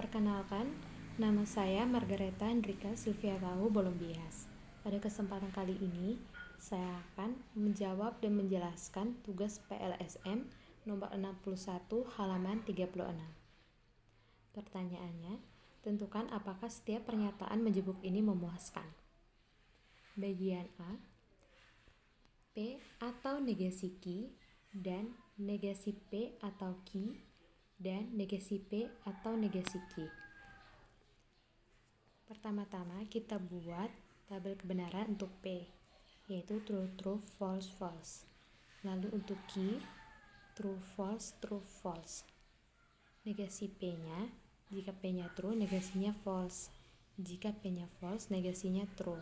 Perkenalkan, nama saya Margareta Hendrika Sylvia Tahu Bolombias. Pada kesempatan kali ini, saya akan menjawab dan menjelaskan tugas PLSM nomor 61 halaman 36. Pertanyaannya, tentukan apakah setiap pernyataan menjebuk ini memuaskan. Bagian A, P atau negasi Q dan negasi P atau Q dan negasi P atau negasi Q. Pertama-tama kita buat tabel kebenaran untuk P, yaitu true, true, false, false. Lalu untuk Q, true, false, true, false. Negasi P-nya, jika P-nya true, negasinya false. Jika P-nya false, negasinya true.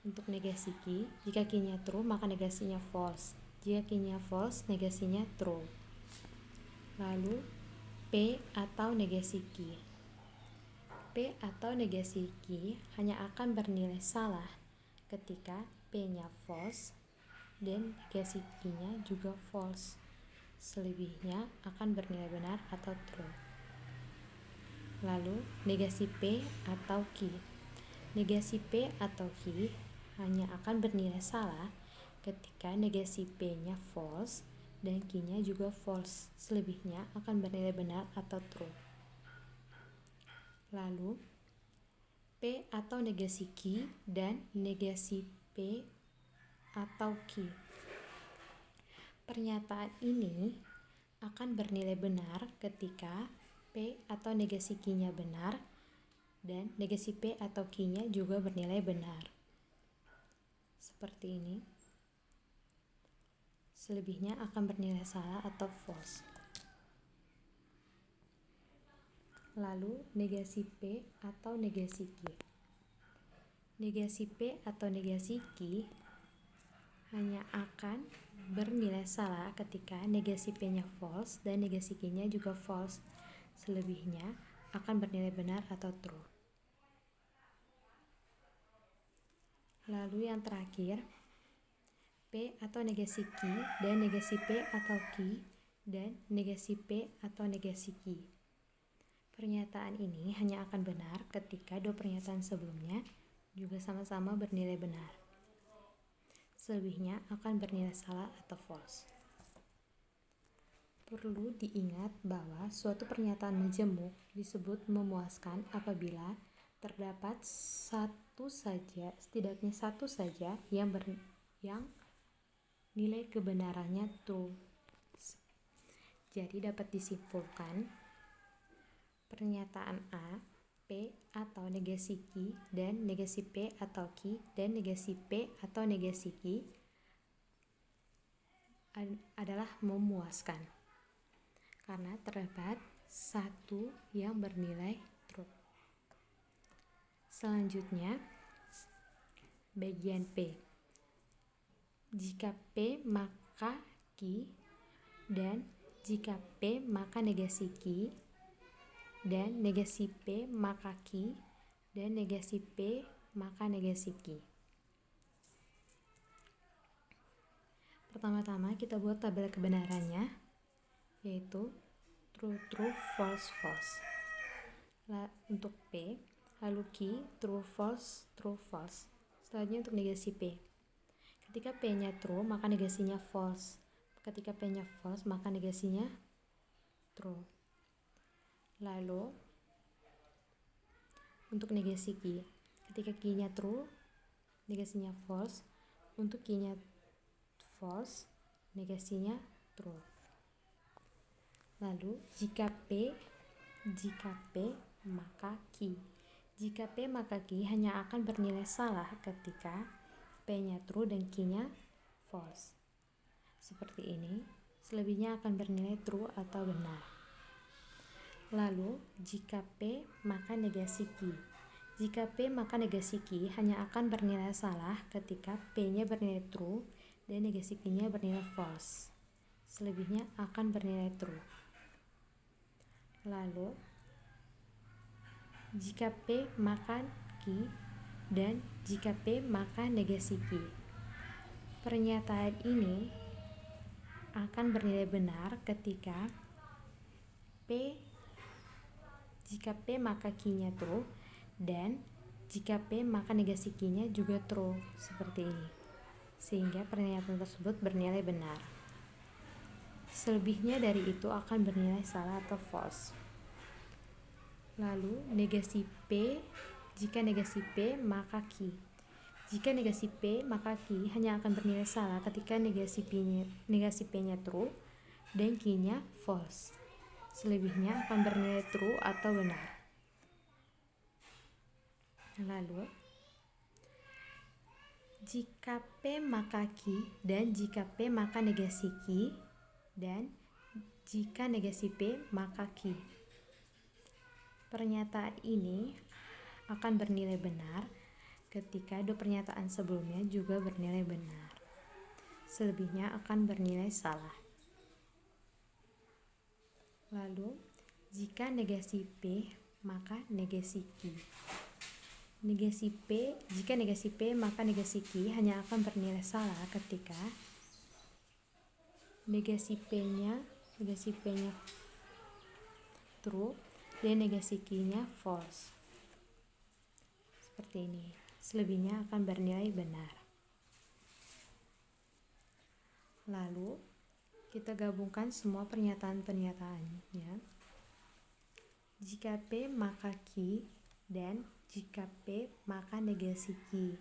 Untuk negasi Q, jika Q-nya true, maka negasinya false. Jika Q-nya false, negasinya true. Lalu P atau negasi Q. P atau negasi Q hanya akan bernilai salah ketika P-nya false dan negasi Q-nya juga false. Selebihnya akan bernilai benar atau true. Lalu negasi P atau Q. Negasi P atau Q hanya akan bernilai salah ketika negasi P-nya false dan Q-nya juga false. Selebihnya akan bernilai benar atau true. Lalu P atau negasi Q dan negasi P atau Q. Pernyataan ini akan bernilai benar ketika P atau negasi Q-nya benar dan negasi P atau Q-nya juga bernilai benar. Seperti ini. Selebihnya akan bernilai salah atau false. Lalu negasi P atau negasi Q. Negasi P atau negasi Q hanya akan bernilai salah ketika negasi P-nya false dan negasi Q-nya juga false. Selebihnya akan bernilai benar atau true. Lalu yang terakhir, P atau negasi Q dan negasi P atau Q dan negasi P atau negasi Q. Pernyataan ini hanya akan benar ketika dua pernyataan sebelumnya juga sama-sama bernilai benar. Selebihnya akan bernilai salah atau false. Perlu diingat bahwa suatu pernyataan menjemuk disebut memuaskan apabila terdapat setidaknya satu saja yang nilai kebenarannya true. Jadi dapat disimpulkan pernyataan A, P atau negasi Q dan negasi P atau Q dan negasi P atau negasi Q adalah memuaskan karena terdapat satu yang bernilai true. Selanjutnya bagian P. Jika P maka Q dan jika P maka negasi Q dan negasi P maka Q dan negasi P maka negasi Q. Pertama-tama kita buat tabel kebenarannya, yaitu true, true, false, false. Untuk P, lalu Q, true, false, true, false. Selanjutnya untuk negasi P. Ketika P-nya true, maka negasinya false. Ketika P-nya false, maka negasinya true. Lalu untuk negasi Q. Ketika Q-nya true, negasinya false. Untuk Q-nya false, negasinya true. Lalu jika P maka Q. Jika P maka Q hanya akan bernilai salah ketika P-nya true dan Q-nya false. Seperti ini, selebihnya akan bernilai true atau benar. Lalu, jika P maka negasi Q. Jika P maka negasi Q hanya akan bernilai salah ketika P-nya bernilai true dan negasi Q-nya bernilai false. Selebihnya akan bernilai true. Lalu, jika P maka Q dan jika P maka negasi Q. Pernyataan ini akan bernilai benar ketika P Jika P maka Q-nya true, dan jika P maka negasi Q-nya juga true, seperti ini. Sehingga pernyataan tersebut bernilai benar. Selebihnya dari itu akan bernilai salah atau false. Lalu negasi P, jika negasi P maka Q. Jika negasi P maka Q hanya akan bernilai salah ketika negasi P-nya true dan Q-nya false. Selebihnya akan bernilai true atau benar. Lalu jika P maka Q dan jika P maka negasi Q dan jika negasi P maka Q. Pernyataan ini akan bernilai benar ketika dua pernyataan sebelumnya juga bernilai benar. Selebihnya akan bernilai salah. Lalu jika negasi P maka negasi Q. Negasi P, jika negasi P maka negasi Q hanya akan bernilai salah ketika negasi P-nya true dan negasi Q-nya false. Seperti ini. Selebihnya akan bernilai benar. Lalu kita gabungkan semua pernyataan-pernyataannya. Jika P maka Q dan jika P maka negasi Q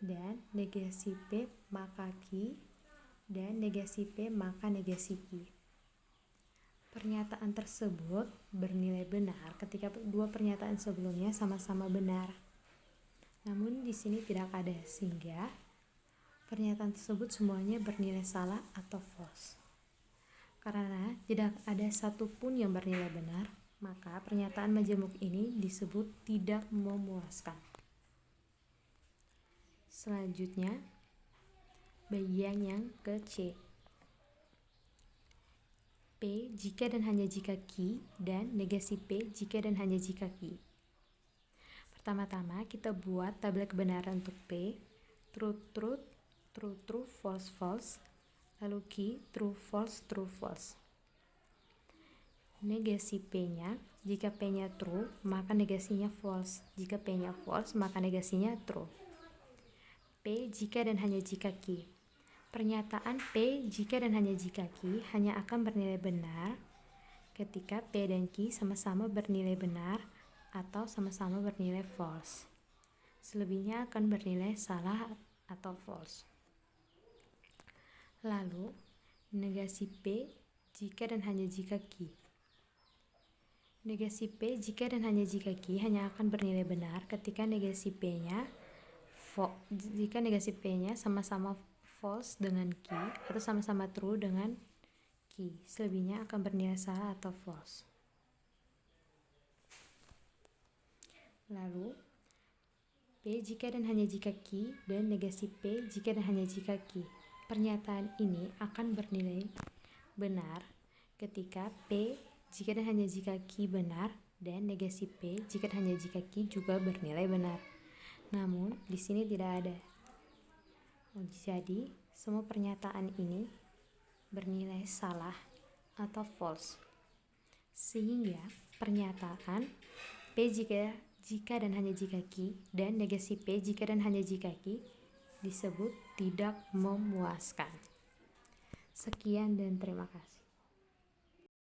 dan negasi P maka Q dan negasi P maka negasi Q. Pernyataan tersebut bernilai benar ketika dua pernyataan sebelumnya sama-sama benar. Namun di sini tidak ada, sehingga pernyataan tersebut semuanya bernilai salah atau false. Karena tidak ada satupun yang bernilai benar, maka pernyataan majemuk ini disebut tidak memuaskan. Selanjutnya, bagian yang ke C. P jika dan hanya jika Q dan negasi P jika dan hanya jika Q. Pertama-tama kita buat tabel kebenaran untuk P, true true, true true, false false, lalu Q, true false, true false. Negasi P-nya, jika P-nya true, maka negasinya false. Jika P-nya false, maka negasinya true. P jika dan hanya jika Q. Pernyataan P jika dan hanya jika Q hanya akan bernilai benar ketika P dan Q sama-sama bernilai benar atau sama-sama bernilai false. Selebihnya akan bernilai salah atau false. Lalu, negasi P jika dan hanya jika Q. Negasi P jika dan hanya jika Q hanya akan bernilai benar ketika negasi P-nya sama-sama false dengan Q atau sama-sama true dengan Q. Selebihnya akan bernilai salah atau false. Lalu P jika dan hanya jika Q dan negasi P jika dan hanya jika Q. Pernyataan ini akan bernilai benar ketika P jika dan hanya jika Q benar dan negasi P jika dan hanya jika Q juga bernilai benar. Namun di sini tidak ada. Jadi, semua pernyataan ini bernilai salah atau false. Sehingga pernyataan P jika dan hanya jika Q dan negasi P jika dan hanya jika Q disebut tidak memuaskan. Sekian dan terima kasih.